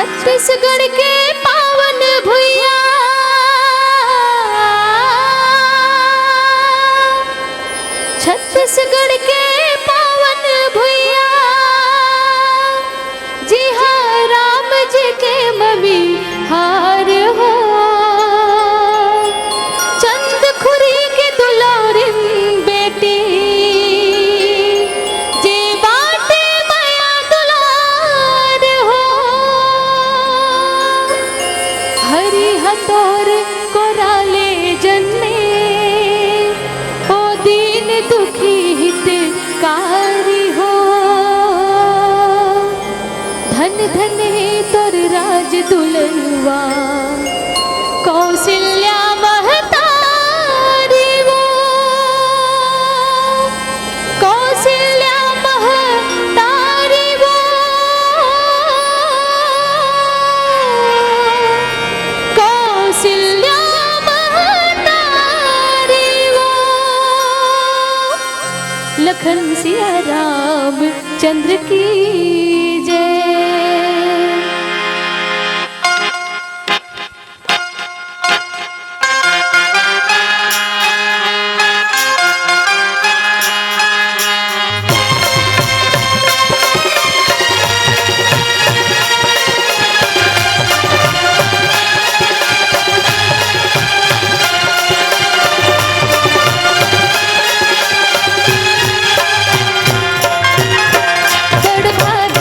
छत्तीसगढ़ के पावन भुइया छत्तीसगढ़ के पावन भुइया जी हाँ राम जी के मम्मी हार हो चंद खुरी के दुलारिन बेटी जे बाटे माया दुलार हो हरि हतोर कोराले जन्मे ओ दीन दुखी हितकारी हो धन धन है तोर राज दुलवा कौशल्या महतारी वो कौशल्या महतारी वो कौशल्या महतारी वो लखन सिया राम चंद्र की जय। बड़ भाग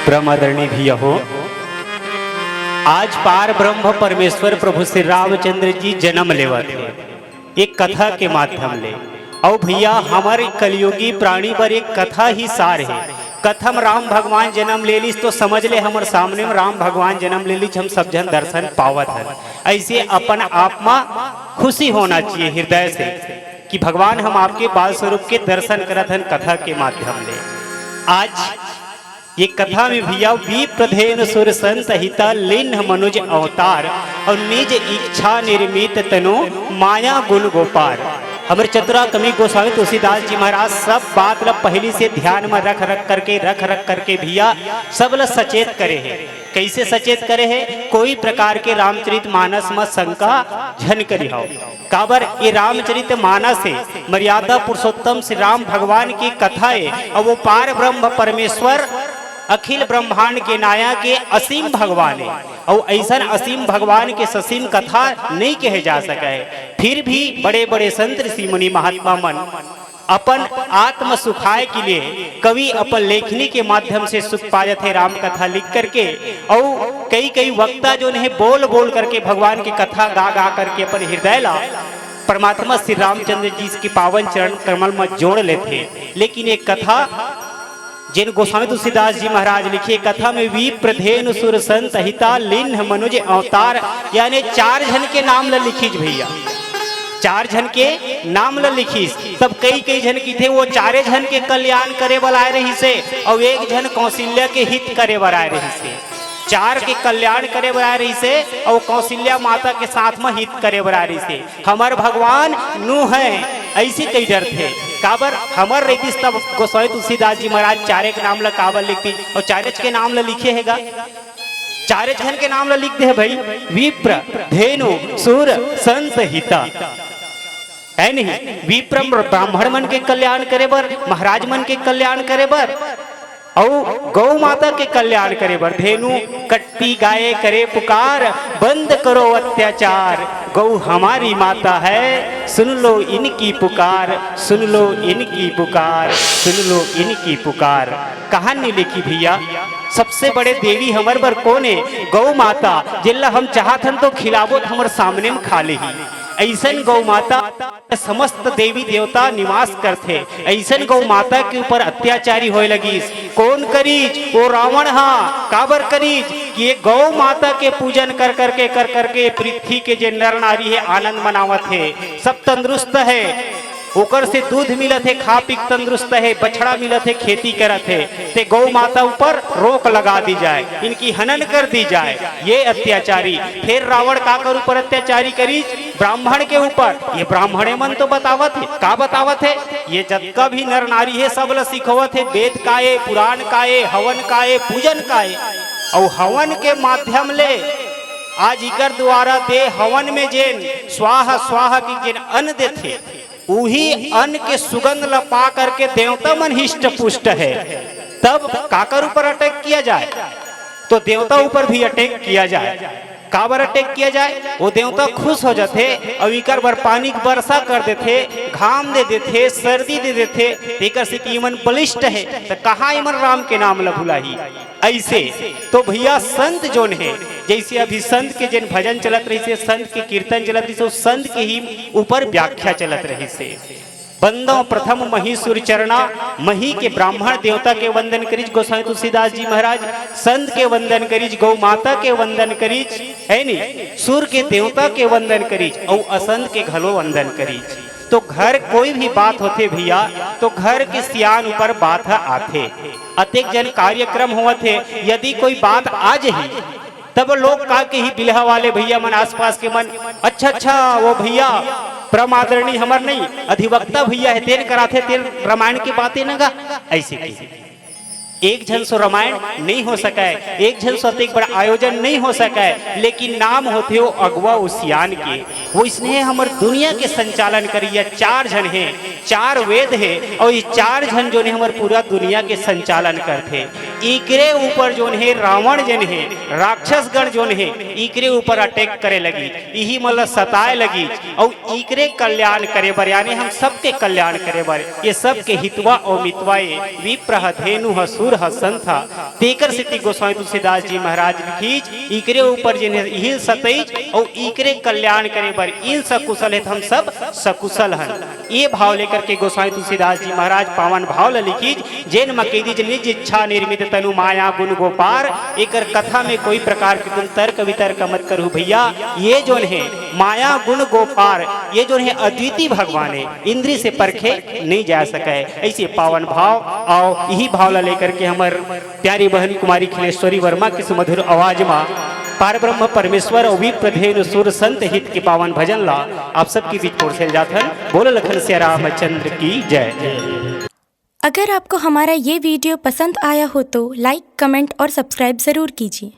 परम आदरणीय भैया हो, आज पार ब्रह्म परमेश्वर प्रभु श्री रामचंद्र जी जन्म लेवत है एक कथा के माध्यम ले। और भैया हमारे कलयुगी प्राणी पर एक कथा ही सार है। कथम राम भगवान जन्म ले लीस तो समझ ले हमारे सामने में राम भगवान जन्म ले लीस, हम सब जन दर्शन पावत है। ऐसे अपन आप में खुशी होना चाहिए हृदय से कि भगवान हम आपके बाल स्वरूप के दर्शन करत हन कथा के माध्यम ले। आज ये कथा में भैया विप्रधेन सुर संत हिता लिन्ह मनुज अवतार और निज इच्छा निर्मित तनु माया गुण गोपार। हमारे चतुरा कवि गोस्वामी तुलसीदास जी महाराज सब बात ला पहली से ध्यान में रख रख करके भैया सब ला सचेत करे है। कैसे सचेत करे है? कोई प्रकार के रामचरित मानस में शंका झन करी हो। काबर ये रामचरित मानस है मर्यादा पुरुषोत्तम श्री राम भगवान की कथा है और वो पार ब्रह्म परमेश्वर अखिल ब्रह्मांड के नायक के असीम भगवान है। और ऐसा असीम भगवान के ससीम कथा नहीं कहे जा सके। फिर भी बड़े बड़े संत ऋषि मुनि महात्मा मन अपन आत्म सुखाय के लिए कवि अपन लेखनी के माध्यम से सुख पाए थे राम कथा लिख करके। और कई वक्ता जो है बोल बोल करके भगवान की कथा गा गा करके अपन हृदय ला परमात्मा श्री रामचंद्र जी की पावन चरण कमल में जोड़ लेते। लेकिन एक कथा जिन गोस्वामी तुलसीदास जी महाराज लिखी कथा में विप्रधेन सुर संत हिता लिन्ह मनुज अवतार, यानी 4 जन के नाम ला लिखीज भैया। 4 जन के नाम ला लिखीस। तब कई जन की थे वो 4 जन के कल्याण करे वाला आए रही से और 1 जन कौशल्या के हित करे वाला आए रही से। 4 के कल्याण करे वाला रही से और कौशल्या माता के साथ में हित करे वाला रही से। हमार भगवान नु है ऐसी कई डर थे। काबर हमार रही तब गोस्वामी तुलसीदास जी महाराज 4 के नाम ला काबर लिखती और 4 के नाम ला लिखे हैगा। 4 जन के नाम ला लिख दे भाई, विप्र धेनु सुर संत हिता है नहीं। विप्रम ब्राह्मण मन के कल्याण करे बर, महाराज मन के कल्याण करे बर और गौ माता के कल्याण करे बर। धेनु कट्टी गाय करे पुकार, बंद करो अत्याचार, गौ हमारी माता है सुन लो इनकी पुकार, सुन लो इनकी पुकार, सुन लो इनकी पुकार। कहानी लिखी भैया सबसे बड़े देवी हमर बर कौन है? गौ माता, जिल्ला हम चाहतन तो खिलाबो हमर सामने में खा ले। ऐसन गौ माता समस्त देवी देवता निवास करते। ऐसन गौ माता के ऊपर अत्याचारी होए लगी। कौन करीज? वो रावण हा। काबर करीज कि ये गौ माता के पूजन कर करके पृथ्वी के जे नर नारी है आनंद मनावत है, सब तंदुरुस्त है, ओकर से दूध मिलत है, खा पी तंदुरुस्त है, बछड़ा मिलत है, खेती करत है। ते गौ माता ऊपर रोक लगा दी जाए, इनकी हनन कर दी जाए। ये अत्याचारी। फिर रावण काकर ऊपर अत्याचारी करी? ब्राह्मण के ऊपर। ये ब्राह्मणे मन तो बतावत है, का बतावत है? ये जब भी नर नारी है सब ल सिखवत है वेद काए, पुराण काए, हवन काए, पूजन काए। और हवन के माध्यम ले आज इकर द्वारा दे हवन में जेन स्वाहा स्वाहा की जेन अन्न देते वही अन्न के सुगंध लपा करके देवता मन हिष्ट पुष्ट है। तब काकर ऊपर अटैक किया जाए? तो देवता ऊपर भी अटैक किया जाए। काबर अटैक किया जाए? वो देवता खुश हो जाते और इकर बर पानी की वर्षा कर देते, घाम दे देते, सर्दी दे देते। एकर से इमन बलिष्ठ है तो कहाँ इमन राम के नाम ला भुलाही। ऐसे तो भैया संत जोन है, जैसे अभी संत के जिन भजन चलत रही से, संत के कीर्तन चलत रही से, संत के ही ऊपर व्याख्या चलत रही से। बंदो प्रथम मही सुर चरणा, मही के ब्राह्मण देवता के वंदन करीज गोस्वामी तुलसीदास जी महाराज, संत के वंदन करीज, गौ माता के वंदन करीज, है नी, सुर के देवता के वंदन करीज और असंत के घलो वंदन करीज। तो घर कोई भी बात होते भैया तो घर के सियान ऊपर बात आते। अतेक जन कार्यक्रम हुआ थे, यदि कोई बात आ जाही तब लोग का के ही बिल्हा वाले भैया मन आसपास के मन अच्छा वो भैया परम आदरणीय हमार नहीं अधिवक्ता भैया है, तेल कराते तेल रामायण की बातें न गा। ऐसे की एक जन सो रामायण नहीं हो सका है, एक जन सो एक बड़ा आयोजन नहीं हो सका है, लेकिन नाम होते हो अगवा उसियान के। वो इसने हमारे दुनिया के संचालन करिए। 4 जन हैं, 4 वेद है और ये 4 जन जो ने हमारे पूरा दुनिया के संचालन करते। इकरे ऊपर जोन है रावण जन है राक्षस गण जोन है इकरे ऊपर अटैक करे लगी, यही मतलब सताए लगी और इकरे कल्याण करे बर यानी हम सबके कल्याण करे बर ये सबके हितवा और मितवाए विप्रह धेनु हसुर हसंथा तेकर सिद्धि गोस्वामी तुलसीदास जी महाराज लिखीज इकरे ऊपर जिन हिल सतईज और इकरे कल्याण करे बर इन सकुशल है हम सब सकुशल हन। ये भाव लेकर के गोस्वामी तुलसीदास जी महाराज पावन भाव लिखीज जैन मकेदी निज इच्छा निर्मित तनु माया गुण गोपार। एकर कथा में कोई प्रकार की तुम तर्क वितर्क मत करू भैया, ये जोन है माया गुण गोपार ये जो है अद्वितीय भगवान है, इंद्री से परखे नहीं जा सके। ऐसे पावन भाव और यही भाव लेकर के हमार प्यारी बहन कुमारी खिलेश्वरी वर्मा की सुमधुर आवाज में पार ब्रह्म परमेश्वर और विप्रधेनु सुर संत हित के पावन भजन ला आप सबके बीच पहुंचे जाथन। बोल लखन से रामचंद्र की जय। अगर आपको हमारा ये वीडियो पसंद आया हो तो लाइक, कमेंट और सब्सक्राइब ज़रूर कीजिए।